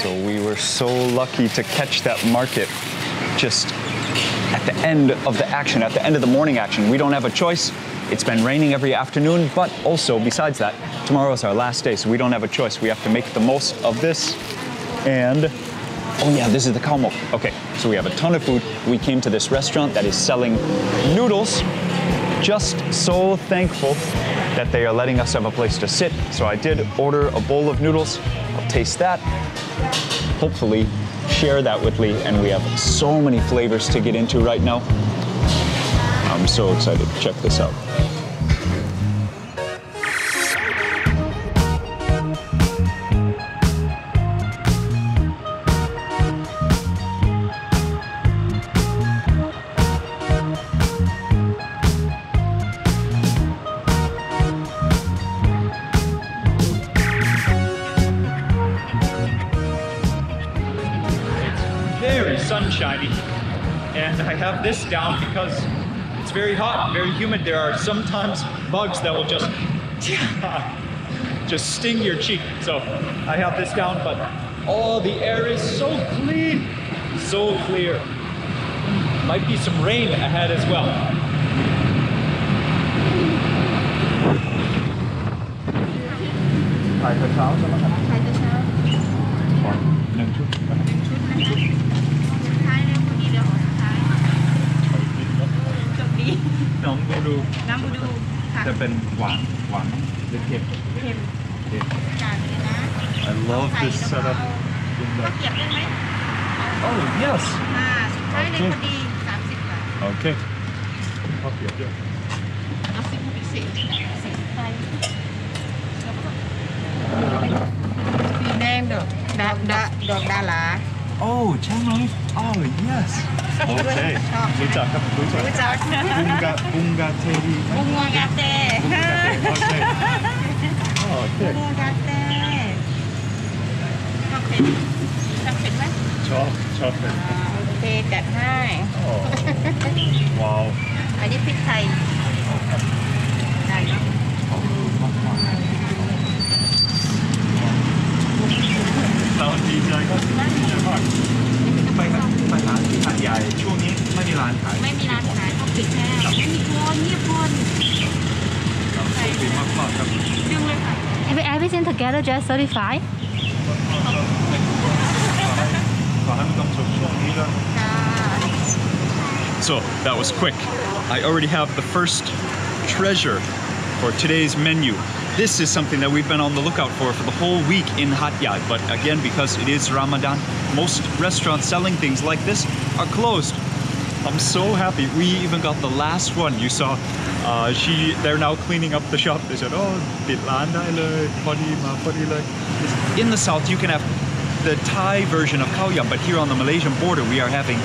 So we were so lucky to catch that market just at the end of the action, at the end of the morning action. We don't have a choice. It's been raining every afternoon, but also besides that, tomorrow is our last day, so we don't have a choice. We have to make the most of this. And, oh yeah, this is the Khao Mok. Okay, so we have a ton of food. We came to this restaurant that is selling noodles. Just so thankful that they are letting us have a place to sit. So I did order a bowl of noodles. I'll taste that. Hopefully share that with Lee, and we have so many flavors to get into right now. I'm so excited. Check this out. Sunshiny, and I have this down because it's very hot, very humid. There are sometimes bugs that will just sting your cheek. So I have this down, but the air is so clean, so clear. Might be some rain ahead as well. I love this setup. Oh yes. Okay. Oh, channel. Oh yes. Okay. Bunga teri. Wow. Everything together just 35? So that was quick. I already have the first treasure for today's menu. This is something that we've been on the lookout for the whole week in Hat Yai, but again, because it is Ramadan, most restaurants selling things like this are closed. I'm so happy. We even got the last one. You saw, they're now cleaning up the shop. They said, oh, in the south, you can have the Thai version of Khao Yam, but here on the Malaysian border, we are having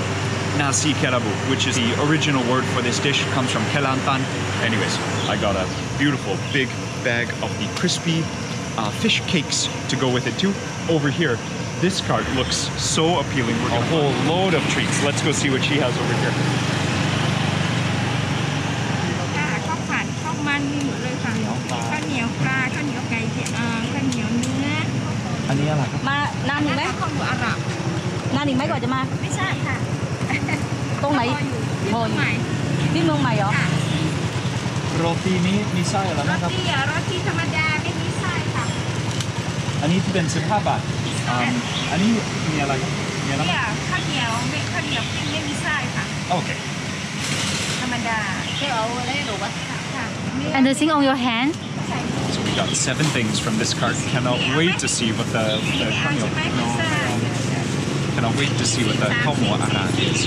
nasi kerabu, which is the original word for this dish. It comes from Kelantan. Anyways, I got a beautiful big bag of the crispy fish cakes to go with it too. Over here, this cart looks so appealing. A whole load of treats. Let's go see what she has over here. Roti นี้มีไส้อะไรบ้างครับ โรตีธรรมดาไม่มีไส้ค่ะ อันนี้ที่เป็น15 บาท อันนี้มีอะไรครับมีอะไรบ้าง ข้าวเหนียวปิ้งไม่มีไส้ค่ะ โอเค ธรรมดาเที่ยวเอาอะไรหรือว่าค่ะ And the thing on your hand? So we got 7 things from this cart. Cannot wait to see what the cannot wait to see what the khao mo aran is.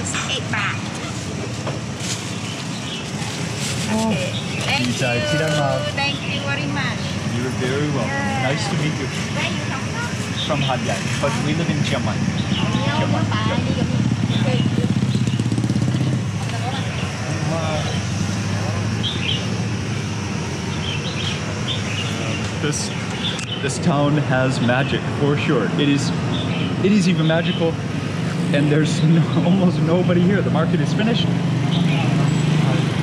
50 บาท Okay. Thank you. Thank you very much. You're very welcome. Nice to meet you. Where you come from? From Hat Yai, but we live in Chiang Mai. This town has magic for sure. It is even magical, and there's almost nobody here. The market is finished.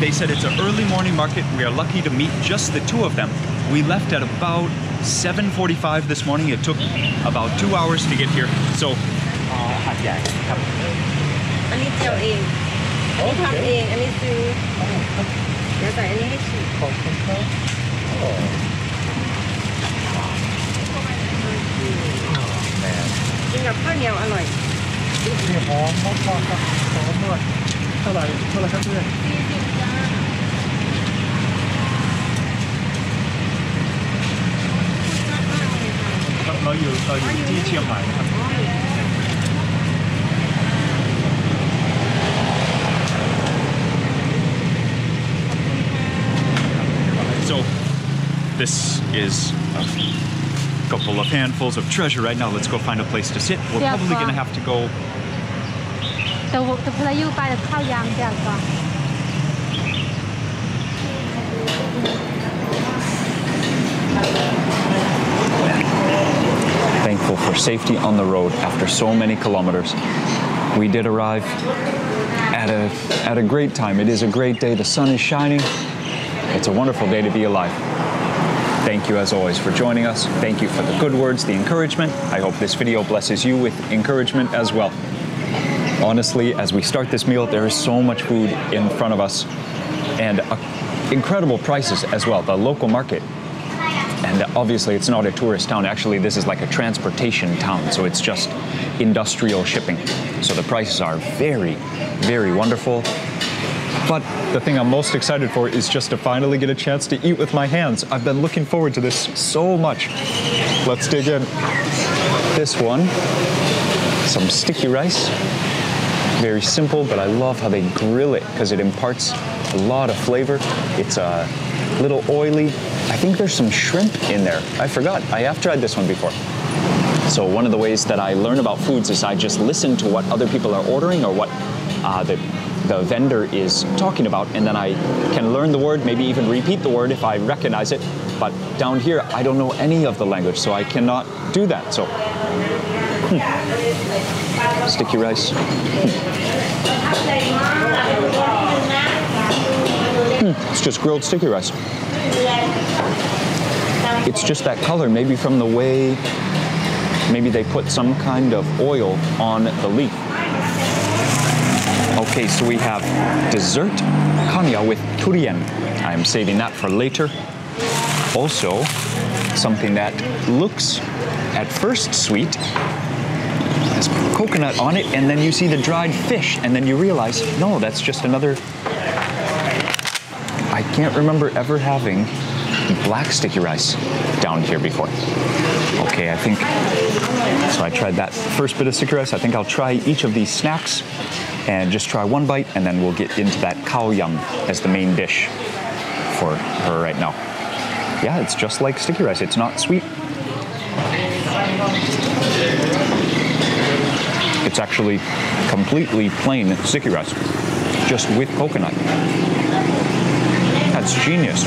They said it's an early morning market. We are lucky to meet just the 2 of them. We left at about 7:45 this morning. It took about 2 hours to get here. So, หาดใหญ่ครับ อันนี้เจียวเองอันนี้ทำเองอันนี้ซื้อเดี๋ยวใส่อันนี้ให้ฉีก ขอบคุณครับแม่ กินกับข้าวเหนียวอร่อย นี่หอมมากครับหอมมากเท่าไหร่ครับเพื่อน 40 จ้า เราอยู่ที่เชียงใหม่นะครับ So this is a couple of handfuls of treasure right now. Let's go find a place to sit. We're probably going to have to go. แต่พลายูไปข้าวยามเดียวก่อน Thankful for safety on the road after so many kilometers. We did arrive at a great time. It is a great day. The sun is shining. It's a wonderful day to be alive. Thank you as always for joining us. Thank you for the good words, the encouragement. I hope this video blesses you with encouragement as well. Honestly, as we start this meal, there is so much food in front of us and incredible prices as well. The local market. And obviously it's not a tourist town. Actually, this is like a transportation town. So it's just industrial shipping. So the prices are very, very wonderful. But the thing I'm most excited for is just to finally get a chance to eat with my hands. I've been looking forward to this so much. Let's dig in. This one, some sticky rice. Very simple, but I love how they grill it because it imparts a lot of flavor. It's a little oily. I think there's some shrimp in there. I forgot. I have tried this one before. So one of the ways that I learn about foods is I just listen to what other people are ordering or what the vendor is talking about, and then I can learn the word, maybe even repeat the word if I recognize it. But down here, I don't know any of the language, so I cannot do that. So, sticky rice. It's just grilled sticky rice. It's just that color, maybe from the way, maybe they put some kind of oil on the leaf. Okay, so we have dessert kanya with durian. I'm saving that for later. Also, something that looks at first sweet, has coconut on it, and then you see the dried fish, and then you realize, no, that's just another. I can't remember ever having black sticky rice down here before. Okay, I think, so I tried that first bit of sticky rice. I think I'll try each of these snacks and just try one bite, and then we'll get into that Khao Yam as the main dish for her right now. Yeah, it's just like sticky rice. It's not sweet. It's actually completely plain sticky rice, just with coconut. That's genius.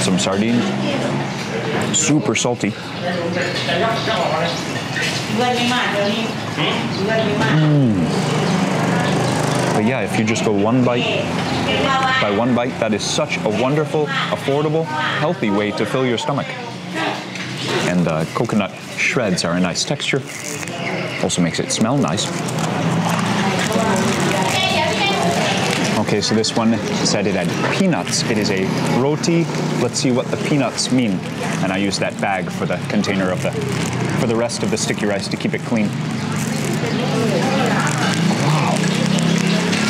Some sardine, super salty. But yeah, if you just go one bite by one bite, that is such a wonderful, affordable, healthy way to fill your stomach. And the coconut shreds are a nice texture. Also makes it smell nice. Okay, so this one said it had peanuts. It is a roti. Let's see what the peanuts mean. And I use that bag for the container of for the rest of the sticky rice to keep it clean. Wow.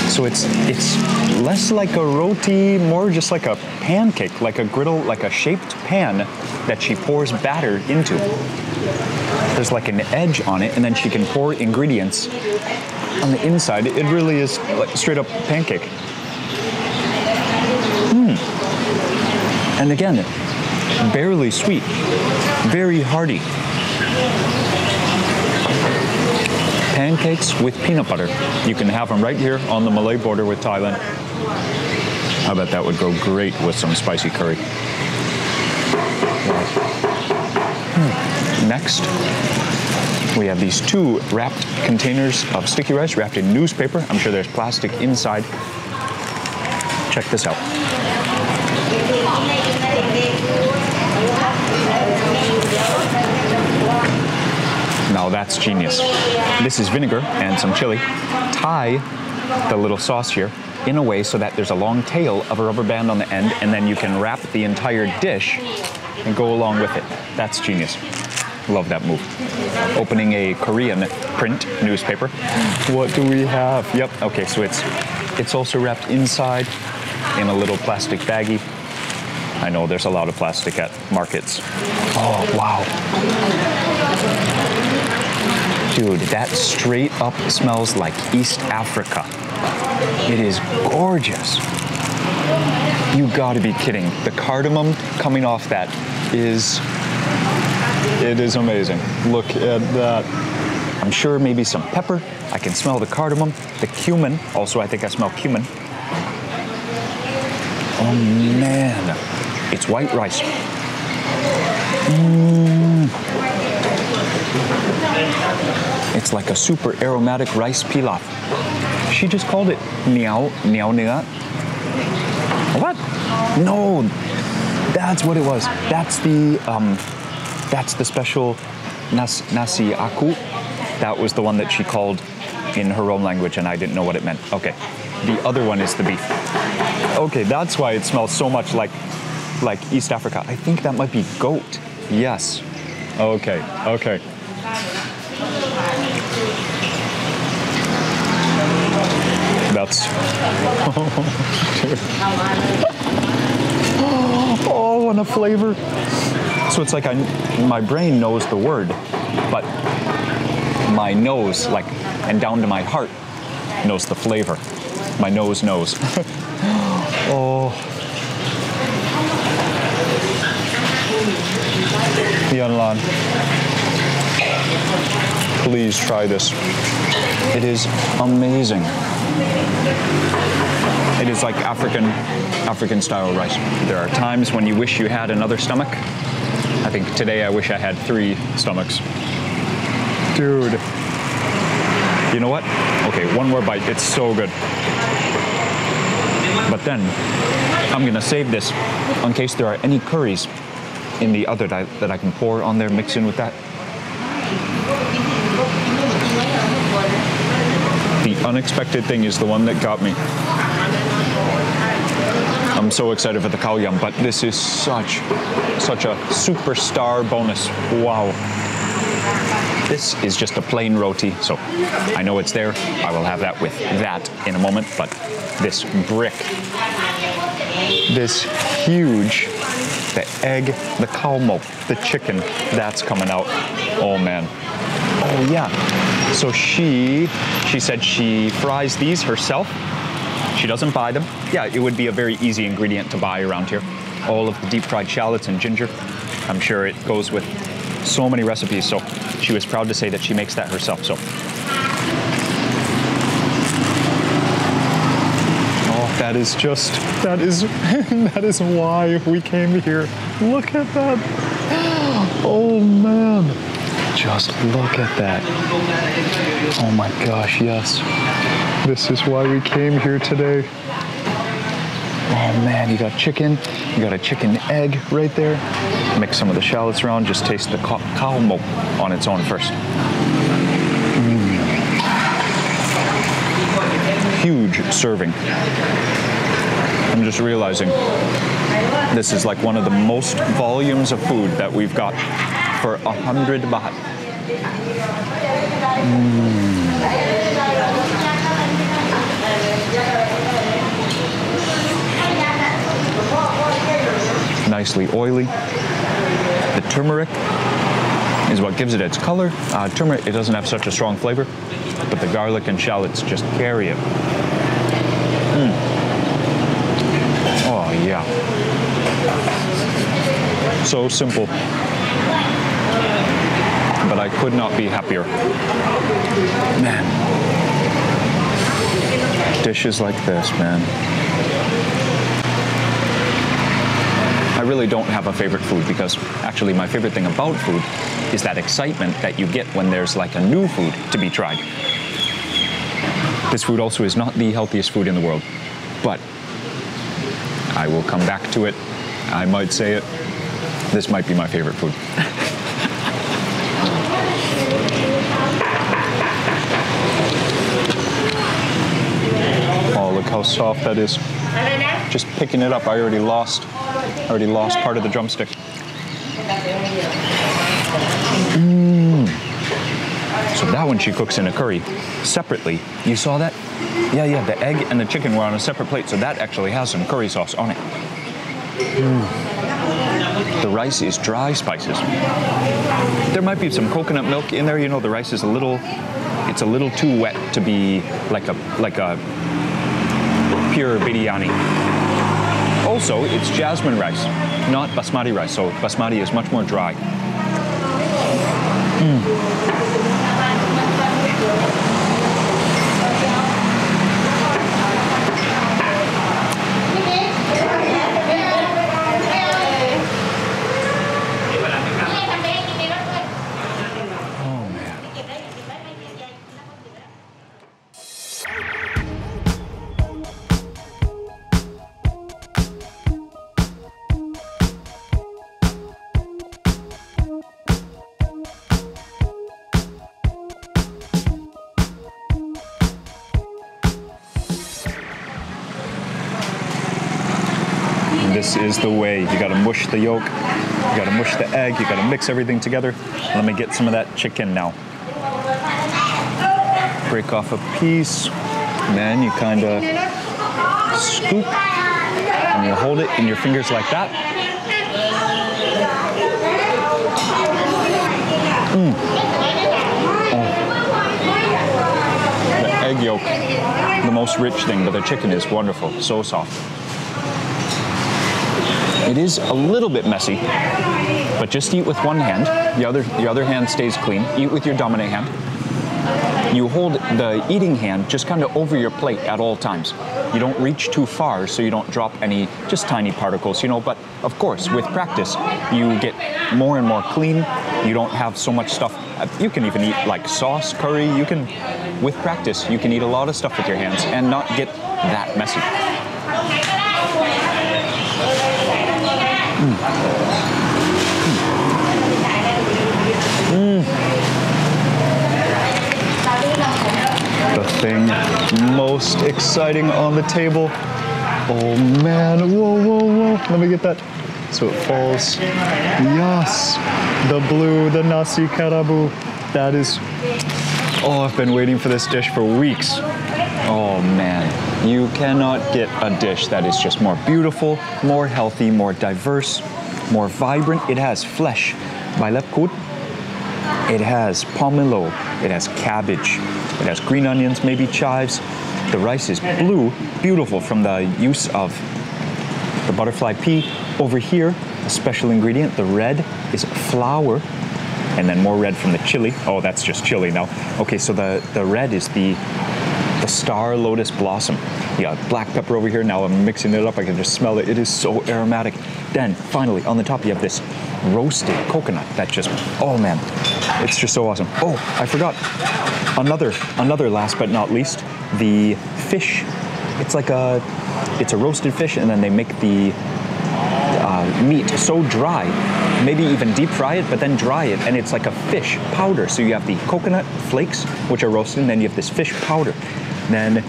So it's less like a roti, more just like a pancake, like a griddle, like a shaped pan that she pours batter into. There's like an edge on it, and then she can pour ingredients on the inside. It really is like straight up pancake. And again, barely sweet, very hearty. Pancakes with peanut butter. You can have them right here on the Malay border with Thailand. I bet that would go great with some spicy curry. Next, we have these two wrapped containers of sticky rice wrapped in newspaper. I'm sure there's plastic inside. check this out. Now that's genius. This is vinegar and some chili. Tie the little sauce here in a way so that there's a long tail of a rubber band on the end, and then you can wrap the entire dish and go along with it. That's genius. Love that move. Opening a Korean print newspaper. What do we have? Yep, okay, so it's also wrapped inside in a little plastic baggie. I know there's a lot of plastic at markets. Oh, wow. Dude, that straight up smells like East Africa. It is gorgeous. You gotta be kidding. The cardamom coming off that is, it is amazing. Look at that. I'm sure maybe some pepper. I can smell the cardamom, the cumin. Also, I think I smell cumin. Oh man, it's white rice. It's like a super aromatic rice pilaf. She just called it niao nea. What? No, that's what it was. That's the special nasi aku. That was the one that she called in her own language, and I didn't know what it meant. Okay, the other one is the beef. Okay, that's why it smells so much like East Africa. I think that might be goat. Yes. Okay. That's oh, what a flavor. So it's like my brain knows the word, but my nose, and down to my heart, knows the flavor. My nose knows. Oh. Yanlan, please try this. It is amazing. It is like African style rice. There are times when you wish you had another stomach. I think today I wish I had 3 stomachs. Dude. You know what? Okay, one more bite. It's so good. But then I'm gonna save this in case there are any curries in the other that I can pour on there, mix in with that. The unexpected thing is the one that got me. I'm so excited for the Khao Yam, but this is such a superstar bonus. Wow. This is just a plain roti, so I know it's there. I will have that with that in a moment, but this brick, this huge, the egg, the khao mo, the chicken, that's coming out. Oh man. Oh yeah. So she said she fries these herself. She doesn't buy them. Yeah, it would be a very easy ingredient to buy around here. All of the deep fried shallots and ginger. I'm sure it goes with so many recipes, so she was proud to say that she makes that herself. So, oh, that is why we came here. Look at that. Oh man, just look at that. Oh my gosh, yes. This is why we came here today. Oh man, you got chicken, you got a chicken egg right there. Mix some of the shallots around, just taste the khao mo on its own first. Huge serving. I'm just realizing this is like one of the most volumes of food that we've got for 100 baht. Nicely oily. The turmeric is what gives it its color. Turmeric, it doesn't have such a strong flavor, but the garlic and shallots just carry it. Oh yeah. So simple. But I could not be happier. Man. Dishes like this, man. I really don't have a favorite food because actually my favorite thing about food is that excitement that you get when there's like a new food to be tried. This food also is not the healthiest food in the world, but I will come back to it. I might say it. This might be my favorite food. Oh, look how soft that is. Just picking it up, I already lost part of the drumstick. So that one she cooks in a curry separately. You saw that? Yeah, the egg and the chicken were on a separate plate, so that actually has some curry sauce on it. The rice is dry spices. There might be some coconut milk in there. You know, the rice is a little too wet to be like a pure biryani. Also, it's jasmine rice, not basmati rice, so basmati is much more dry. This is the way. You gotta mush the yolk, you gotta mush the egg, you gotta mix everything together. Let me get some of that chicken now. Break off a piece, and then you kinda scoop, and you hold it in your fingers like that. Oh. The egg yolk, the most rich thing, but the chicken is wonderful, so soft. It is a little bit messy, but just eat with one hand. The other hand stays clean. Eat with your dominant hand. You hold the eating hand just kind of over your plate at all times. You don't reach too far so you don't drop any just tiny particles, you know, but of course, with practice, you get more and more clean. You don't have so much stuff. You can even eat like sauce, curry. With practice, you can eat a lot of stuff with your hands and not get that messy. The thing most exciting on the table. Oh man, whoa. Let me get that. So it falls. Yes, the blue, the nasi karabu. That is, oh, I've been waiting for this dish for weeks. Oh man, you cannot get a dish that is just more beautiful, more healthy, more diverse, more vibrant. It has flesh, bailapkut. It has pomelo. It has cabbage. It has green onions, maybe chives. The rice is blue, beautiful from the use of the butterfly pea. Over here, a special ingredient, the red is flour, and then more red from the chili. Oh, that's just chili now. Okay, so the red is the star lotus blossom. You got black pepper over here. Now I'm mixing it up. I can just smell it. It is so aromatic. Then finally on the top you have this roasted coconut that just, oh man, it's just so awesome. Oh, I forgot another last but not least, the fish. It's a roasted fish, and then they make the meat so dry, maybe even deep fry it, but then dry it, and it's like a fish powder. So you have the coconut flakes, which are roasted, and then you have this fish powder. Then,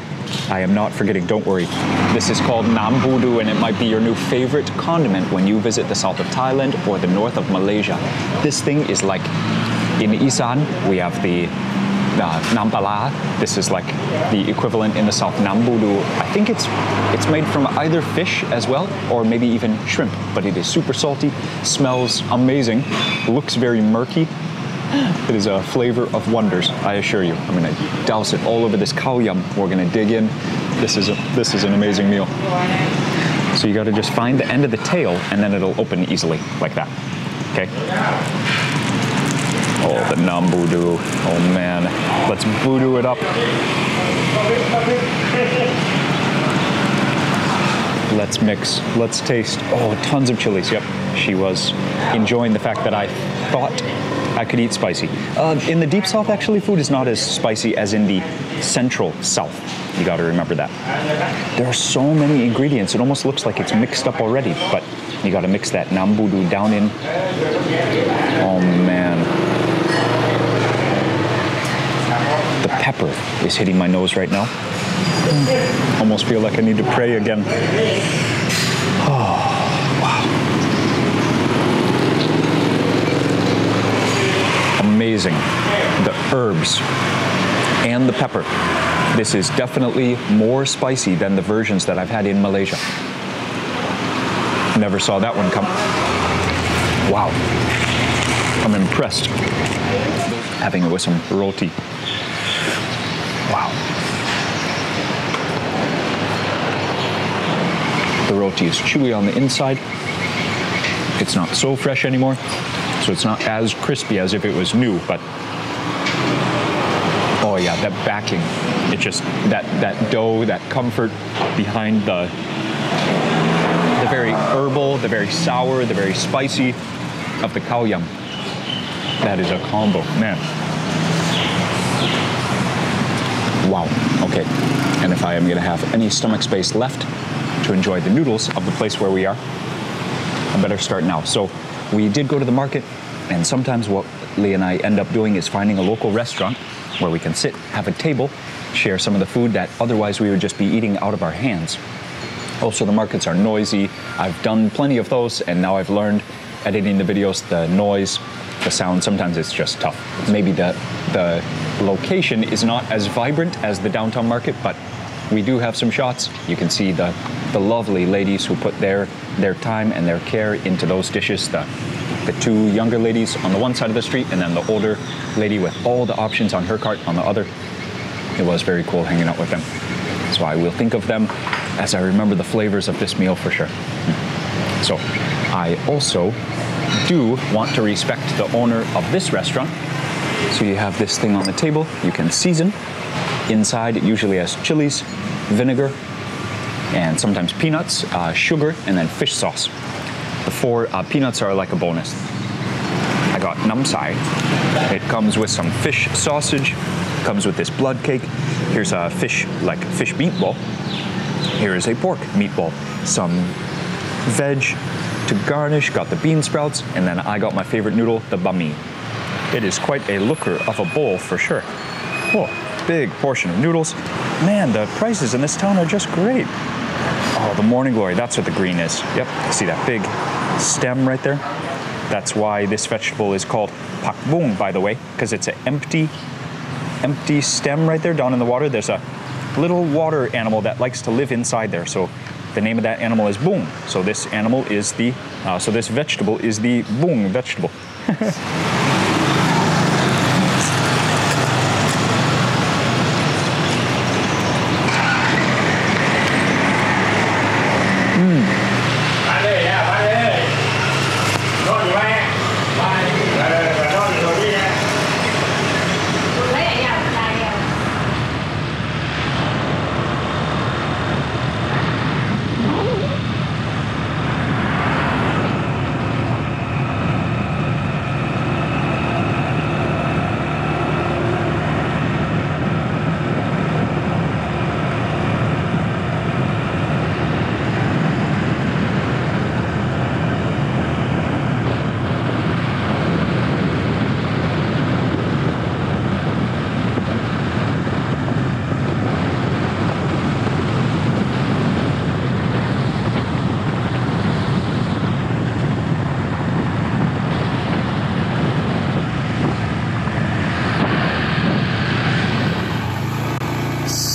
I am not forgetting, don't worry, this is called nam budu, and it might be your new favorite condiment when you visit the south of Thailand or the north of Malaysia. This thing is like, in Isan, we have the nam pala. This is like the equivalent in the south, nam budu. I think it's made from either fish as well, or maybe even shrimp, but it is super salty, smells amazing, looks very murky. It is a flavor of wonders, I assure you. I'm gonna douse it all over this Khao Yam. We're gonna dig in. This is an amazing meal. So you gotta just find the end of the tail, and then it'll open easily, like that, okay? Oh, the nam budu. Oh man, let's budu it up. Let's mix, let's taste. Oh, tons of chilies, yep. She was enjoying the fact that I thought I could eat spicy. In the deep south, actually, food is not as spicy as in the central south. You got to remember that. There are so many ingredients. It almost looks like it's mixed up already, but you got to mix that nambudu down in. Oh man. The pepper is hitting my nose right now. Almost feel like I need to pray again. Oh, wow. Amazing. The herbs and the pepper. This is definitely more spicy than the versions that I've had in Malaysia. Never saw that one come. Wow. I'm impressed. Having it with some roti. Wow. The roti is chewy on the inside. It's not so fresh anymore, so it's not as crispy as if it was new, but oh yeah, that backing. It just, that dough, that comfort behind the very herbal, the very sour, the very spicy of the Khao Yam. That is a combo, man. Wow, okay. And if I am gonna have any stomach space left to enjoy the noodles of the place where we are, I better start now. So we did go to the market, and sometimes what Lee and I end up doing is finding a local restaurant where we can sit, have a table, share some of the food that otherwise we would just be eating out of our hands. Also, the markets are noisy. I've done plenty of those, and now I've learned editing the videos, the noise, the sound, sometimes it's just tough. Maybe the location is not as vibrant as the downtown market, but we do have some shots. You can see the lovely ladies who put their time and their care into those dishes. The two younger ladies on the one side of the street, and then the older lady with all the options on her cart on the other. It was very cool hanging out with them. So I will think of them as I remember the flavors of this meal for sure. So I also do want to respect the owner of this restaurant. So you have this thing on the table, you can season. Inside it usually has chilies, vinegar, and sometimes peanuts, sugar, and then fish sauce. The 4 peanuts are like a bonus. I got nam sai. It comes with some fish sausage, comes with this blood cake. Here's a fish meatball. Here is a pork meatball. Some veg to garnish, got the bean sprouts, and then I got my favorite noodle, the banh mi. It is quite a looker of a bowl for sure. Oh, big portion of noodles. Man, the prices in this town are just great. Oh, the morning glory, that's what the green is. Yep, see that big stem right there? That's why this vegetable is called pak bung, by the way, because it's an empty stem right there down in the water. There's a little water animal that likes to live inside there. So the name of that animal is bung. So this animal is so this vegetable is the bung vegetable.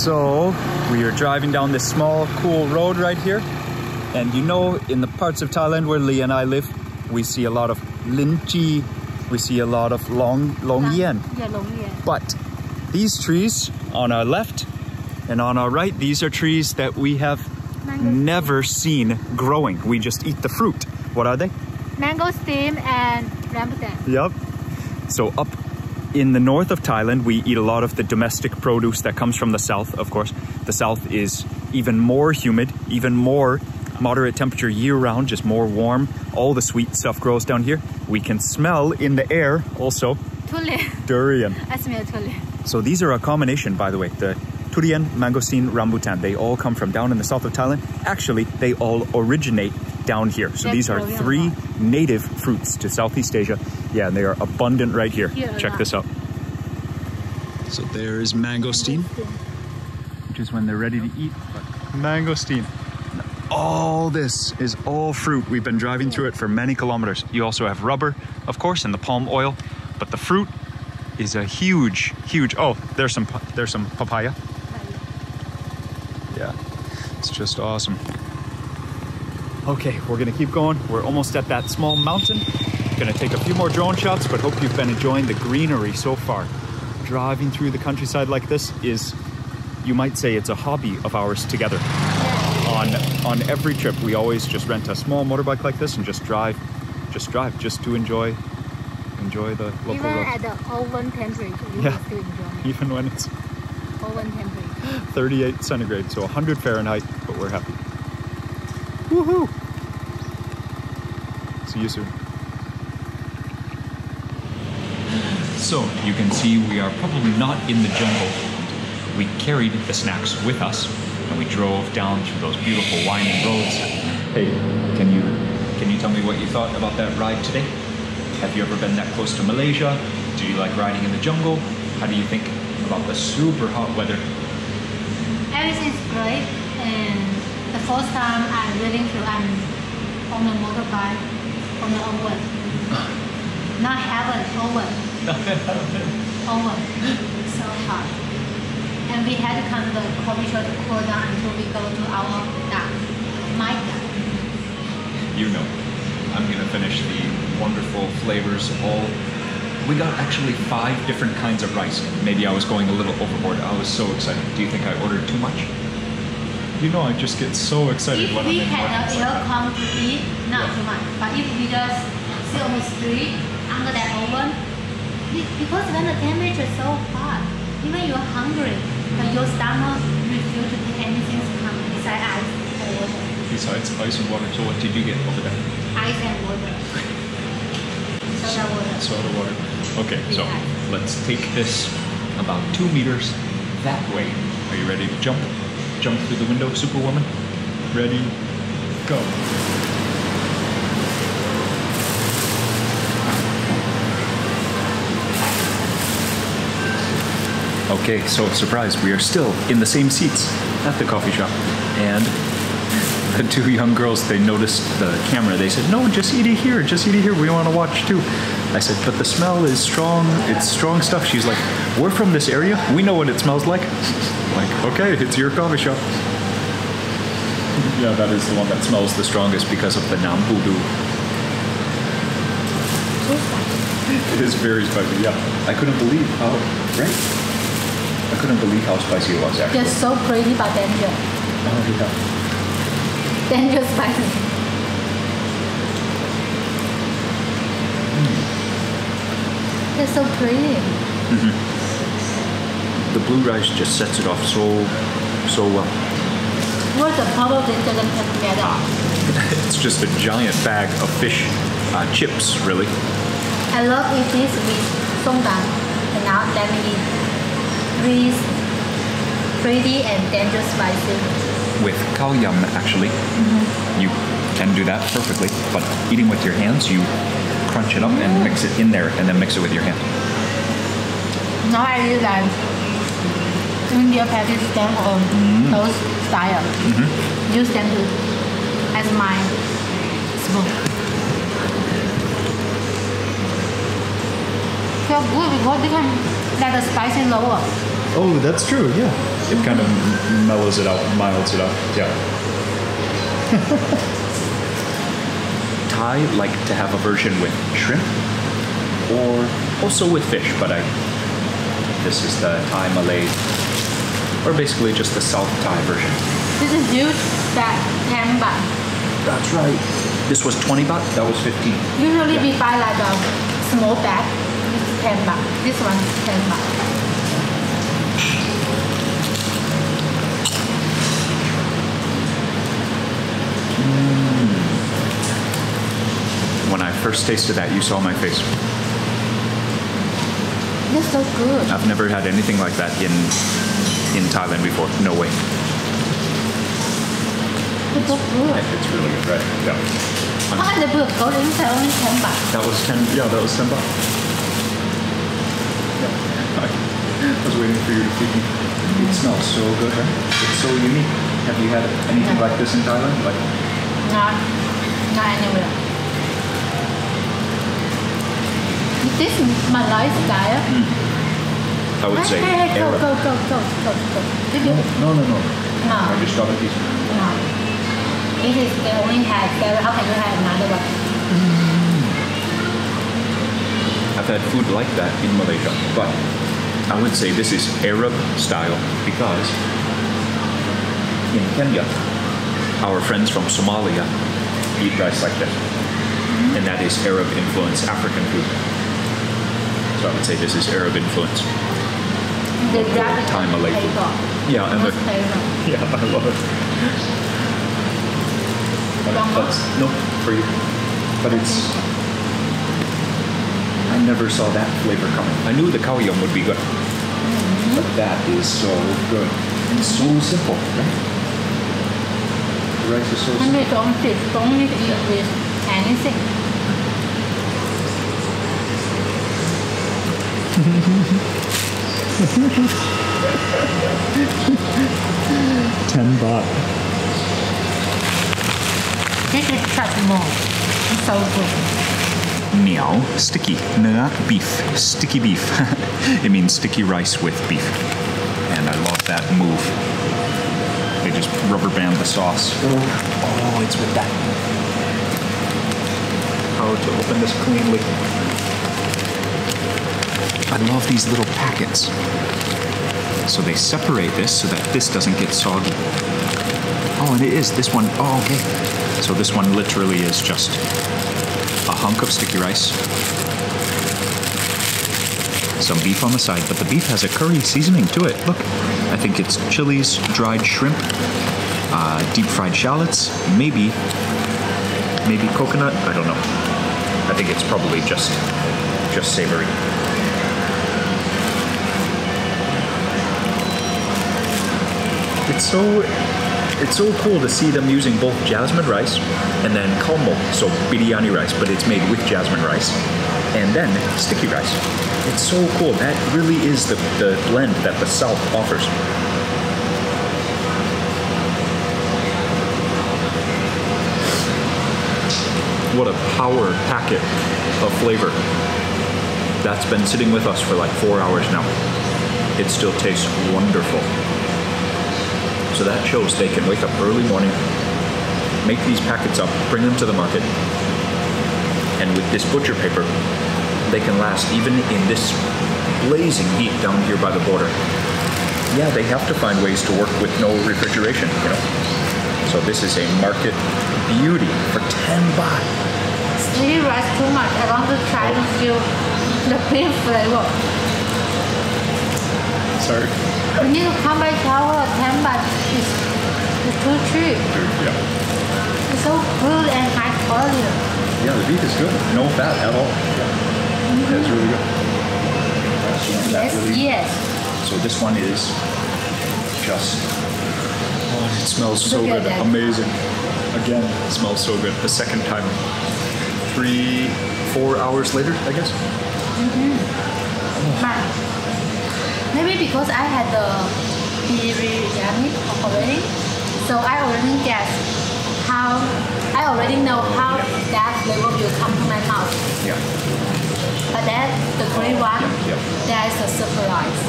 So we are driving down this small, cool road right here. And you know, in the parts of Thailand where Lee and I live, we see a lot of linchi, we see a lot of long yen. Yeah, long yen. But these trees on our left and on our right, these are trees that we have never seen growing. We just eat the fruit. What are they? Mango steam and rambutan. Yep. So up in the north of Thailand, we eat a lot of the domestic produce that comes from the south, of course. The south is even more humid, even more moderate temperature year-round, just more warm. All the sweet stuff grows down here. We can smell in the air also durian. I smell durian. So these are a combination, by the way. The durian, mangosteen, rambutan, they all come from down in the south of Thailand. Actually, they all originate down here. So these are 3 native fruits to Southeast Asia. Yeah, and they are abundant right here. Check this out. So there is mangosteen, which is when they're ready to eat. Mangosteen. All this is all fruit. We've been driving through it for many kilometers. You also have rubber, of course, and the palm oil, but the fruit is a huge, huge. Oh, there's some papaya. Yeah, it's just awesome. Okay, we're gonna keep going. We're almost at that small mountain. Gonna take a few more drone shots, but hope you've been enjoying the greenery so far. Driving through the countryside like this is, you might say, it's a hobby of ours together. On every trip, we always just rent a small motorbike like this and just drive just to enjoy the local Even road. at the oven temperature, you will still enjoy it. Even when it's Oven temperature. 38 centigrade, so 100 Fahrenheit, but we're happy. Woohoo! See you soon. So you can see we are probably not in the jungle. We carried the snacks with us and we drove down through those beautiful winding roads. Hey, can you tell me what you thought about that ride today? Have you ever been that close to Malaysia? Do you like riding in the jungle? How do you think about the super hot weather? Everything's great, and the first time I'm on a motorbike on the oven. Not heaven, oven. Oven. So hot. And we had to come to the coffee shop to cool down until we go to our duck. My duck. You know, I'm gonna finish the wonderful flavors of all. We got actually 5 different kinds of rice. Maybe I was going a little overboard. I was so excited. Do you think I ordered too much? You know, I just get so excited If when we I'm in had markets a like air that. come to eat, not too much. But if we just sit on the street under that oven, because when the temperature is so hot, even you're hungry, but your stomach refuses to take anything to come besides ice or water. Besides ice and water, so what did you get over there? Ice and water. Soda water. Soda water. Okay, so Yeah. let's take this about 2 meters that way. Are you ready to jump? Jump through the window, Superwoman? Ready, go. Okay, so surprise, we are still in the same seats at the coffee shop. And the 2 young girls, they noticed the camera. They said, no, just eat it here, we want to watch too. I said, but the smell is strong, it's strong stuff. She's like, we're from this area, we know what it smells like. I'm like, okay, it's your coffee shop. Yeah, that is the one that smells the strongest because of the Nam Voodoo. It is very spicy, yeah. I couldn't believe how, right? I couldn't believe how spicy it was actually. They're so pretty but dangerous. Oh, yeah. Dangerous spicy. They're so pretty. The blue rice just sets it off so well. What's the problem that doesn't come together? It's just a giant bag of fish chips, really. I love eat this with somdan. And now let me eat this pretty and dangerous spicy. With Khao Yam, actually, you can do that perfectly. But eating with your hands, you crunch it up and mix it in there, and then mix it with your hand. Now I realize India Pakistan on those style. Use them to as my spoon. So good because they can let the spicy lower. Oh, that's true, yeah. It kind of mellows it out, milds it out, yeah. Thai like to have a version with shrimp or also with fish, but this is the Thai-Malay, or basically just the South Thai version. This is huge, that 10 baht. That's right. This was 20 baht, that was 15. Usually we buy like a small bag, this is 10 baht. This one is 10 baht. When I first tasted that, you saw my face. It's so good. I've never had anything like that in Thailand before. No way. It's so good. It's really good, right? Yeah. How much the book? Only 10 baht. That was 10. Yeah, that was 10 baht. Yeah. I was waiting for you to feed me. It smells so good, right? It's so unique. Have you had anything like this in Thailand? Like Not anywhere. This is Malay style. I would say Hey, go. Arab. Did you? No. No. I just got a piece. No. This is they only have 7. How can you have another one? I've had food like that in Malaysia, but I would say this is Arab style because in Kenya, our friends from Somalia eat rice like this. And that is Arab influence African food. So I would say this is Arab influence. The Thai-Malay food. Yeah, and yeah, I love it. That's, no, for you. But it's, I never saw that flavor coming. I knew the Khao Yam would be good. But that is so good. And so simple, right? The rice is so And simple. we don't need to eat with anything. $10. This is chop more. It's so good. Meow, sticky, na, beef, sticky beef. It means sticky rice with beef. And I love that move. They just rubber band the sauce. Oh, it's with that. How to open this cleanly. I love these little packets. So they separate this so that this doesn't get soggy. Oh, and it is this one. Oh, okay. So this one literally is just a hunk of sticky rice, some beef on the side, but the beef has a curry seasoning to it. Look, I think it's chilies, dried shrimp, deep fried shallots, maybe coconut. I don't know. I think it's probably just savory. It's so cool to see them using both jasmine rice and then kalmo, so biryani rice, but it's made with jasmine rice, and then sticky rice. It's so cool. That really is the blend that the South offers. What a power packet of flavor. That's been sitting with us for like 4 hours now. It still tastes wonderful. So that shows they can wake up early morning, make these packets up, bring them to the market, and with this butcher paper, they can last even in this blazing heat down here by the border. Yeah, they have to find ways to work with no refrigeration, you know. So this is a market beauty for 10 baht. Sticky rice too much. I want to try to feel the beef flavor. Sorry. You need to come by shower 10 baht. It's too cheap. Yeah. It's so good and high quality. Yeah, the beef is good. No fat at all. That's really good. Yes. So this one is just, oh, it smells so Look at good. that. Amazing. Again, it smells so good. The second time, 3-4 hours later, I guess. But maybe because I had the biryani already, so I already guess how, I already know how that flavor will come to my mouth. Yeah. But then the green one, Yeah. that is a surprise.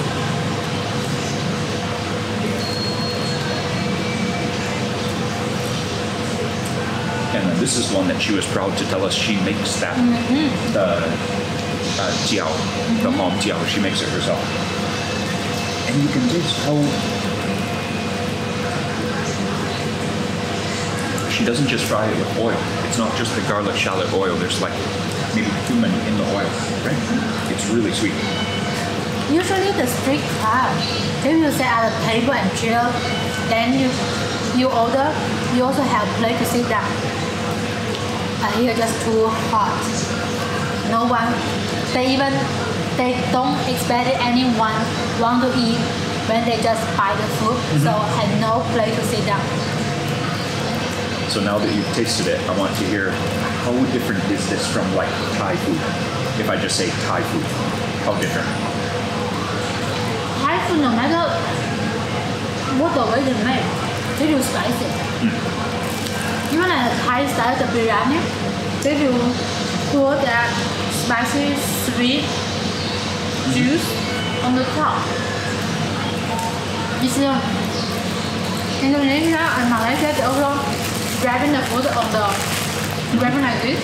And then this is one that she was proud to tell us she makes that, the jiao, the hom jiao, she makes it herself. And you can taste how she doesn't just fry it with oil. It's not just the garlic shallot oil. There's like maybe cumin in the oil, right? It's really sweet. Usually the street crab, if you sit at a table and chill, then you order, you also have place to sit down. and here just too hot. No one, they don't expect anyone want to eat when they just buy the food. So and no place to sit down. So now that you've tasted it, I want to hear how different is this from like Thai food? If I just say Thai food, how different? Thai food, no matter what the way they make, they do spicy. Even like Thai style the biryani, they will pour that spicy sweet juice on the top. It's Indonesia and Malaysia, they also wrapping the food on the wrapping like this.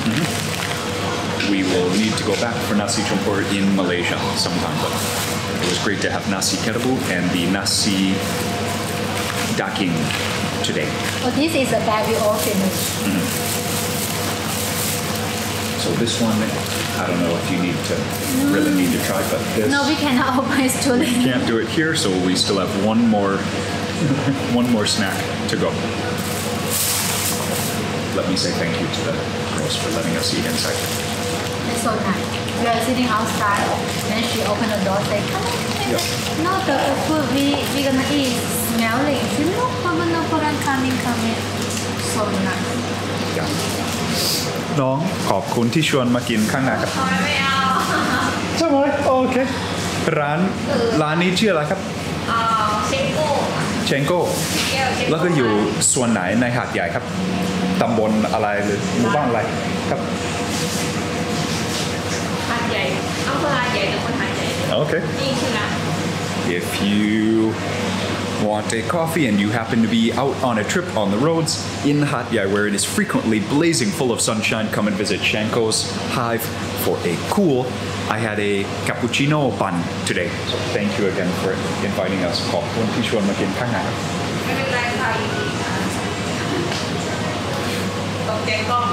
We will need to go back for nasi campur in Malaysia sometime, but it was great to have nasi kerabu and the nasi daging today. Oh, this is the bag we all finished. So this one, I don't know if you really need to try, but this... No, we cannot open it too late. Can't do it here, so we still have one more snack to go. Let me say thank you to the girls for letting us eat inside. It's so nice. We are sitting outside, then she opened the door, say, come on. Yeah. No, the food we gonna eat smelling. She no problem, no problem, come in. So nice. Yeah. น้องขอบคุณที่ชวนมากินข้างหน้าครับ ไม่เอา ใช่ไหมโอเคร้านนี้ชื่ออะไรครับ เชโก้ เชงโก้แล้วก็อยู่ส่วนไหนในหาดใหญ่ครับตำบลอะไรหรือหมู่บ้านอะไรครับ หาดใหญ่อำเภอหาดใหญ่ตำบลหาดใหญ่ Okay. นี่ชื่อร้าน If you want a coffee and you happen to be out on a trip on the roads in Hat Yai where it is frequently blazing full of sunshine, come and visit Shanko's Hive for a cool. I had a cappuccino bun today. So thank you again for inviting us. ขอบคุณที่ชวนมากินข้างหน้าครับ ไม่เป็นไรค่ะยินดีค่ะตกใจกล้อง